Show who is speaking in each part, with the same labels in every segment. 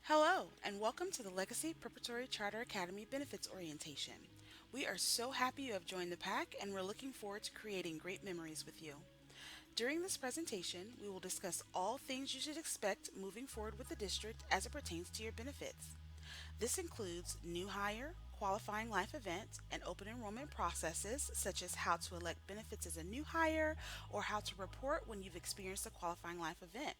Speaker 1: Hello, and welcome to the Legacy Preparatory Charter Academy Benefits Orientation. We are so happy you have joined the pack, and we're looking forward to creating great memories with you. During this presentation, we will discuss all things you should expect moving forward with the district as it pertains to your benefits. This includes new hire, qualifying life events, and open enrollment processes such as how to elect benefits as a new hire or how to report when you've experienced a qualifying life event.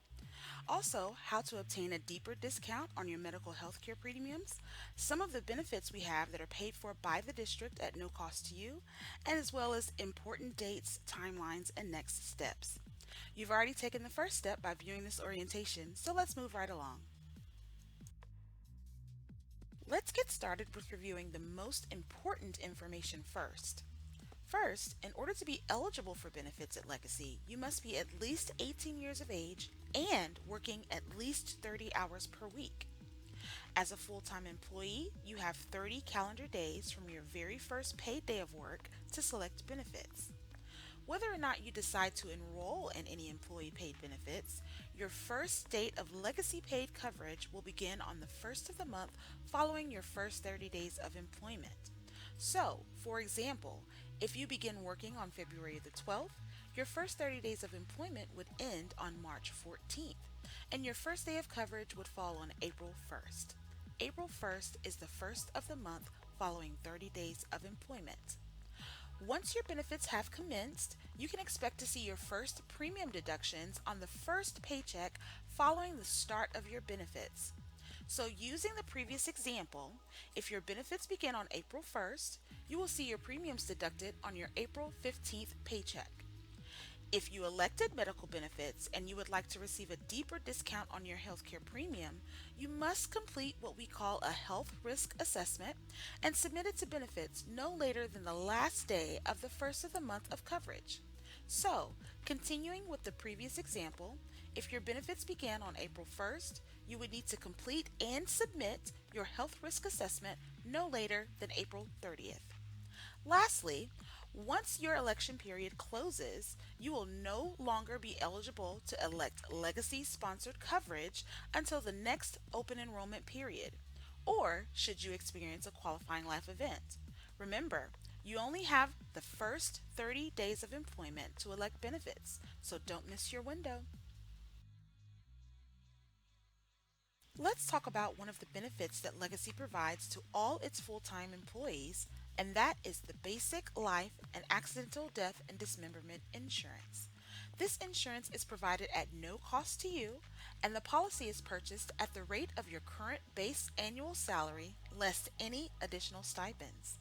Speaker 1: Also, how to obtain a deeper discount on your medical health care premiums, some of the benefits we have that are paid for by the district at no cost to you, and as well as important dates, timelines, and next steps. You've already taken the first step by viewing this orientation, so let's move right along. Let's get started with reviewing the most important information first. First, in order to be eligible for benefits at Legacy, you must be at least 18 years of age and working at least 30 hours per week. As a full time employee, you have 30 calendar days from your very first paid day of work to select benefits. Whether or not you decide to enroll in any employee paid benefits, your first date of legacy paid coverage will begin on the first of the month following your first 30 days of employment. So, for example, if you begin working on February the 12th, your first 30 days of employment would end on March 14th, and your first day of coverage would fall on April 1st. April 1st is the first of the month following 30 days of employment. Once your benefits have commenced, you can expect to see your first premium deductions on the first paycheck following the start of your benefits. So, using the previous example, if your benefits begin on April 1st, you will see your premiums deducted on your April 15th paycheck. If you elected medical benefits and you would like to receive a deeper discount on your healthcare premium, you must complete what we call a health risk assessment and submit it to benefits no later than the last day of the first of the month of coverage. So, continuing with the previous example, if your benefits began on April 1st, you would need to complete and submit your health risk assessment no later than April 30th. Lastly, once your election period closes, you will no longer be eligible to elect legacy sponsored coverage until the next open enrollment period, or should you experience a qualifying life event. Remember, you only have the first 30 days of employment to elect benefits, so don't miss your window. Let's talk about one of the benefits that Legacy provides to all its full time employees, and that is the basic life and accidental death and dismemberment insurance. This insurance is provided at no cost to you, and the policy is purchased at the rate of your current base annual salary less any additional stipends.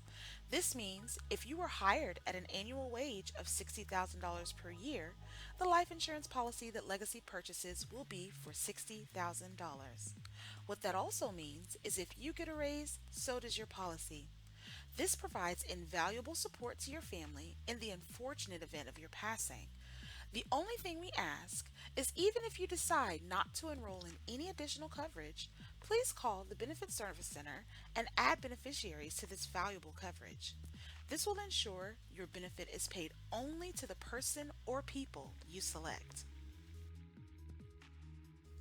Speaker 1: This means if you were hired at an annual wage of $60,000 per year, the life insurance policy that Legacy purchases will be for $60,000. What that also means is if you get a raise, so does your policy. This provides invaluable support to your family in the unfortunate event of your passing. The only thing we ask is even if you decide not to enroll in any additional coverage, please call the Benefit Service Center and add beneficiaries to this valuable coverage. This will ensure your benefit is paid only to the person or people you select.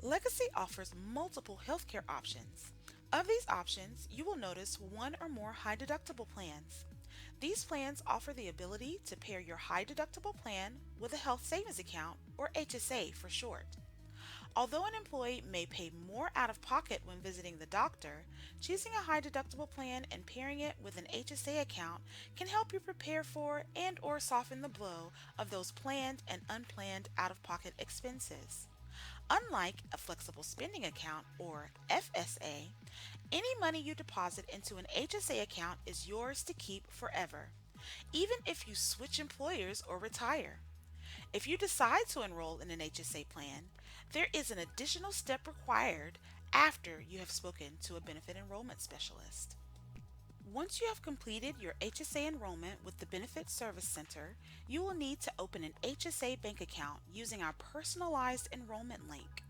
Speaker 1: Legacy offers multiple healthcare options. Of these options, you will notice one or more high deductible plans. These plans offer the ability to pair your high deductible plan with a health savings account, or HSA for short. Although an employee may pay more out of pocket when visiting the doctor, choosing a high deductible plan and pairing it with an HSA account can help you prepare for and or soften the blow of those planned and unplanned out-of-pocket expenses. Unlike a flexible spending account, or FSA, any money you deposit into an HSA account is yours to keep forever, even if you switch employers or retire. If you decide to enroll in an HSA plan, there is an additional step required after you have spoken to a benefit enrollment specialist. Once you have completed your HSA enrollment with the Benefit Service Center, you will need to open an HSA bank account using our personalized enrollment link.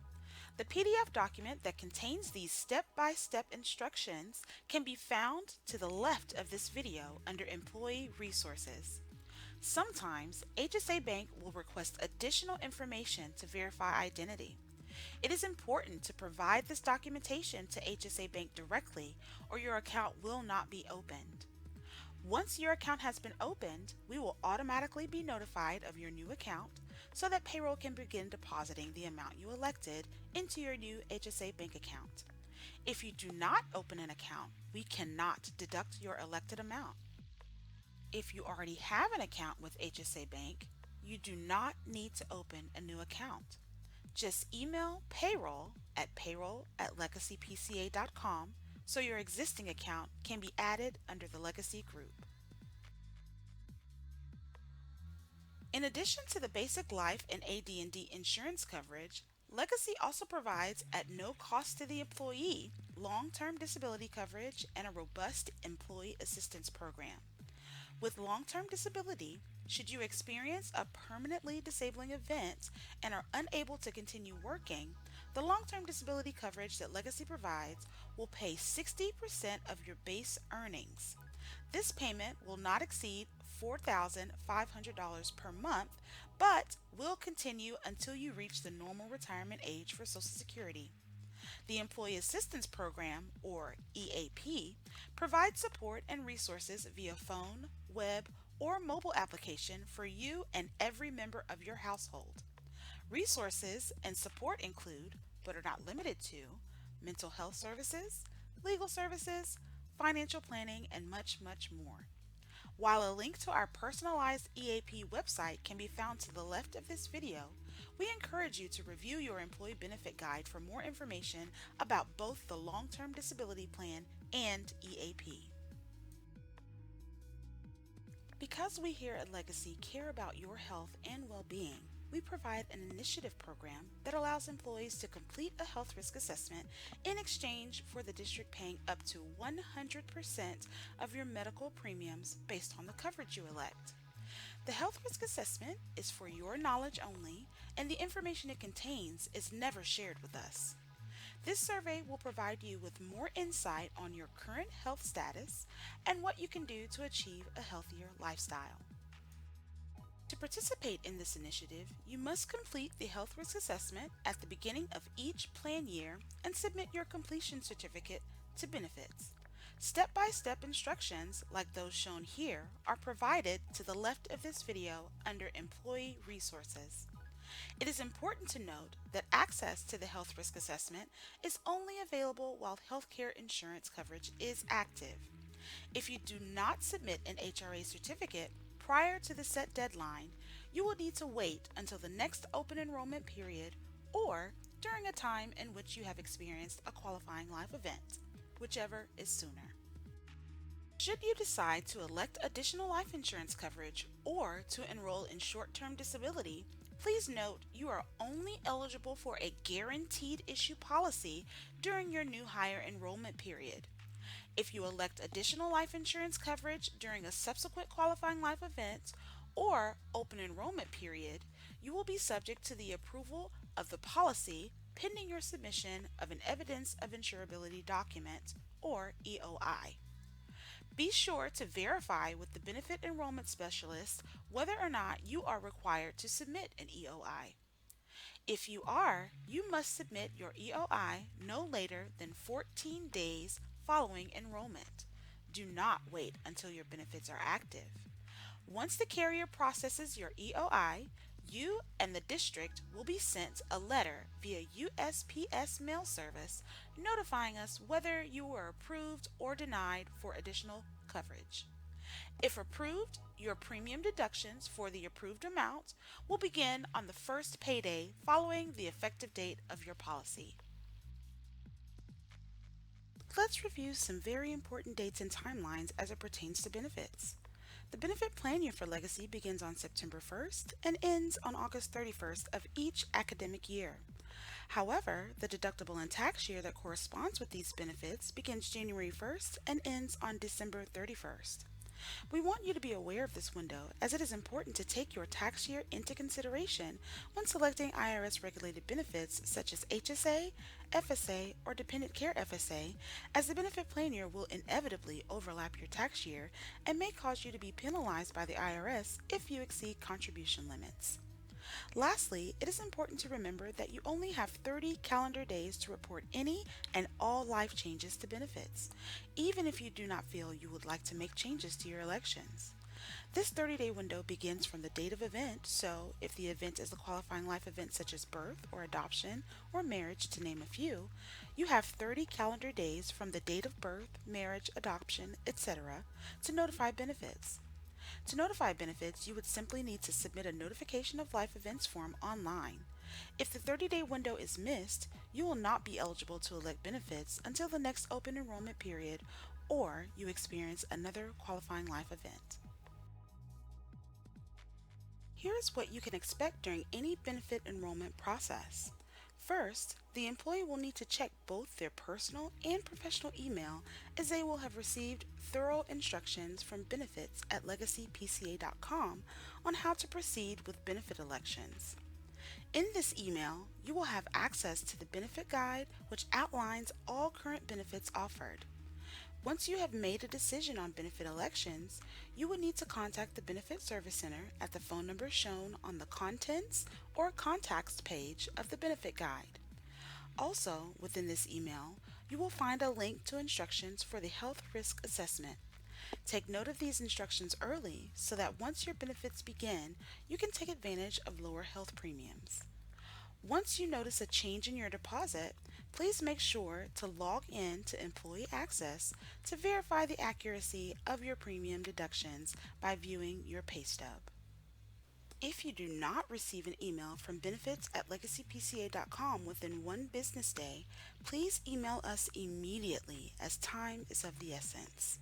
Speaker 1: The PDF document that contains these step-by-step instructions can be found to the left of this video under Employee Resources. Sometimes HSA Bank will request additional information to verify identity. It is important to provide this documentation to HSA Bank directly or your account will not be opened. Once your account has been opened, we will automatically be notified of your new account so that payroll can begin depositing the amount you elected into your new HSA Bank account. If you do not open an account, we cannot deduct your elected amount. If you already have an account with HSA Bank, you do not need to open a new account. Just email payroll@legacypca.com so your existing account can be added under the Legacy group. In addition to the basic life and AD&D insurance coverage, Legacy also provides, at no cost to the employee, long-term disability coverage and a robust employee assistance program. With long-term disability, should you experience a permanently disabling event and are unable to continue working, the long-term disability coverage that Legacy provides will pay 60% of your base earnings. This payment will not exceed $4,500 per month, but will continue until you reach the normal retirement age for Social Security. The Employee Assistance Program, or EAP, provides support and resources via phone, web, or mobile application for you and every member of your household. Resources and support include, but are not limited to, mental health services, legal services, financial planning, and much, much more. While a link to our personalized EAP website can be found to the left of this video, we encourage you to review your employee benefit guide for more information about both the long-term disability plan and EAP. Because we here at Legacy care about your health and well-being, we provide an initiative program that allows employees to complete a health risk assessment in exchange for the district paying up to 100% of your medical premiums based on the coverage you elect. The health risk assessment is for your knowledge only, and the information it contains is never shared with us. This survey will provide you with more insight on your current health status and what you can do to achieve a healthier lifestyle. To participate in this initiative, you must complete the health risk assessment at the beginning of each plan year and submit your completion certificate to benefits. Step-by-step instructions like those shown here are provided to the left of this video under Employee Resources. It is important to note that access to the health risk assessment is only available while healthcare insurance coverage is active. If you do not submit an HRA certificate prior to the set deadline, you will need to wait until the next open enrollment period or during a time in which you have experienced a qualifying life event, whichever is sooner. Should you decide to elect additional life insurance coverage or to enroll in short-term disability, please note you are only eligible for a guaranteed issue policy during your new higher enrollment period. If you elect additional life insurance coverage during a subsequent qualifying life event or open enrollment period, you will be subject to the approval of the policy pending your submission of an Evidence of Insurability document, or EOI. Be sure to verify with the benefit enrollment specialist whether or not you are required to submit an EOI. If you are, you must submit your EOI no later than 14 days following enrollment. Do not wait until your benefits are active. Once the carrier processes your EOI, you and the district will be sent a letter via USPS mail service notifying us whether you were approved or denied for additional coverage. If approved, your premium deductions for the approved amount will begin on the first payday following the effective date of your policy. Let's review some very important dates and timelines as it pertains to benefits. The benefit plan year for Legacy begins on September 1st and ends on August 31st of each academic year. However, the deductible and tax year that corresponds with these benefits begins January 1st and ends on December 31st. We want you to be aware of this window as it is important to take your tax year into consideration when selecting IRS regulated benefits such as HSA, FSA, or Dependent Care FSA, as the benefit plan year will inevitably overlap your tax year and may cause you to be penalized by the IRS if you exceed contribution limits. Lastly, it is important to remember that you only have 30 calendar days to report any and all life changes to benefits, even if you do not feel you would like to make changes to your elections. This 30-day window begins from the date of event, so if the event is a qualifying life event such as birth or adoption or marriage, to name a few, you have 30 calendar days from the date of birth, marriage, adoption, etc. to notify benefits. To notify benefits, you would simply need to submit a notification of life events form online. If the 30-day window is missed, you will not be eligible to elect benefits until the next open enrollment period or you experience another qualifying life event. Here is what you can expect during any benefit enrollment process. First, the employee will need to check both their personal and professional email as they will have received thorough instructions from benefits at legacypca.com on how to proceed with benefit elections. In this email, you will have access to the benefit guide, which outlines all current benefits offered. Once you have made a decision on benefit elections, you would need to contact the Benefit Service Center at the phone number shown on the Contents or Contacts page of the Benefit Guide. Also, within this email, you will find a link to instructions for the Health Risk Assessment. Take note of these instructions early so that once your benefits begin, you can take advantage of lower health premiums. Once you notice a change in your deposit, please make sure to log in to Employee Access to verify the accuracy of your premium deductions by viewing your pay stub. If you do not receive an email from benefits at legacypca.com within one business day, please email us immediately as time is of the essence.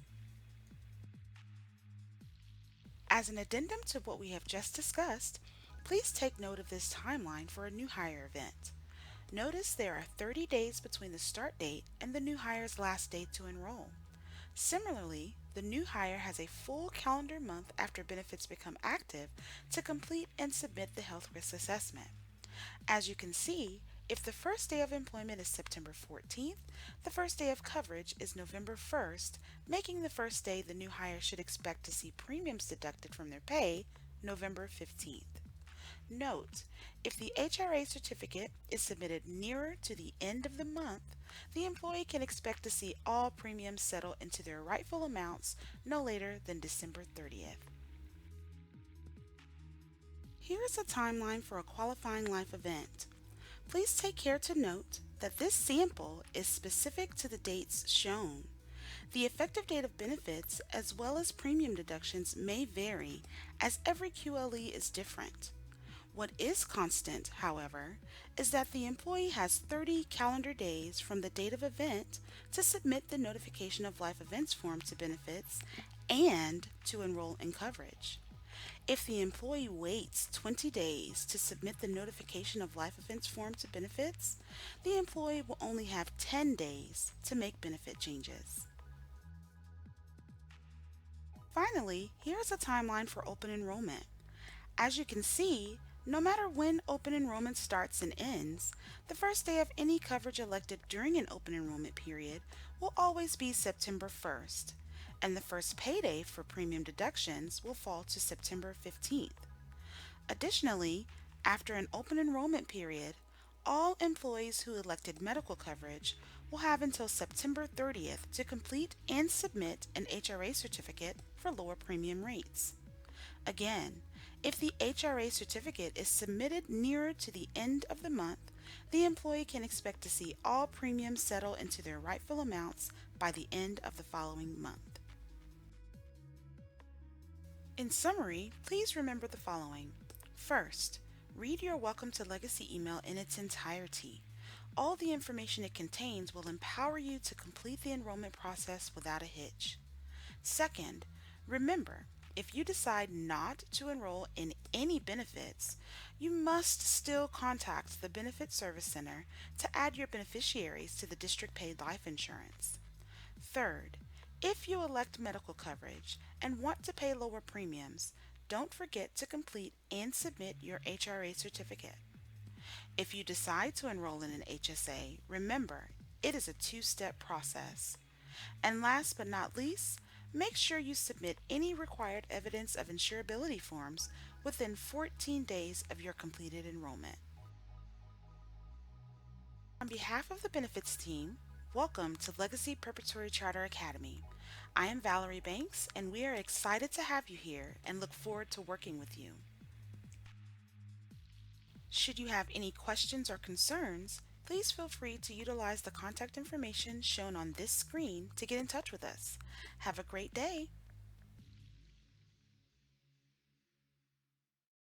Speaker 1: As an addendum to what we have just discussed, please take note of this timeline for a new hire event. Notice there are 30 days between the start date and the new hire's last date to enroll. Similarly, the new hire has a full calendar month after benefits become active to complete and submit the health risk assessment. As you can see, if the first day of employment is September 14th, the first day of coverage is November 1st, making the first day the new hire should expect to see premiums deducted from their pay November 15th. Note, if the HRA certificate is submitted nearer to the end of the month, the employee can expect to see all premiums settle into their rightful amounts no later than December 30th. Here is a timeline for a qualifying life event. Please take care to note that this sample is specific to the dates shown. The effective date of benefits as well as premium deductions may vary as every QLE is different. What is constant, however, is that the employee has 30 calendar days from the date of event to submit the notification of life events form to benefits and to enroll in coverage. If the employee waits 20 days to submit the notification of life events form to benefits, the employee will only have 10 days to make benefit changes. Finally, here is a timeline for open enrollment. As you can see, no matter when open enrollment starts and ends, the first day of any coverage elected during an open enrollment period will always be September 1st, and the first payday for premium deductions will fall to September 15th. Additionally, after an open enrollment period, all employees who elected medical coverage will have until September 30th to complete and submit an HRA certificate for lower premium rates. Again, if the HRA certificate is submitted nearer to the end of the month, the employee can expect to see all premiums settle into their rightful amounts by the end of the following month. In summary, please remember the following. First, read your Welcome to Legacy email in its entirety. All the information it contains will empower you to complete the enrollment process without a hitch. Second, remember, if you decide not to enroll in any benefits, you must still contact the Benefit Service Center to add your beneficiaries to the district paid life insurance. Third, if you elect medical coverage and want to pay lower premiums, don't forget to complete and submit your HRA certificate. If you decide to enroll in an HSA, remember, it is a two-step process. And last but not least, Make sure you submit any required evidence of insurability forms within 14 days of your completed enrollment. On behalf of the benefits team, welcome to Legacy Preparatory Charter Academy. I am Valerie Banks, and we are excited to have you here and look forward to working with you. Should you have any questions or concerns, please feel free to utilize the contact information shown on this screen to get in touch with us. Have a great day.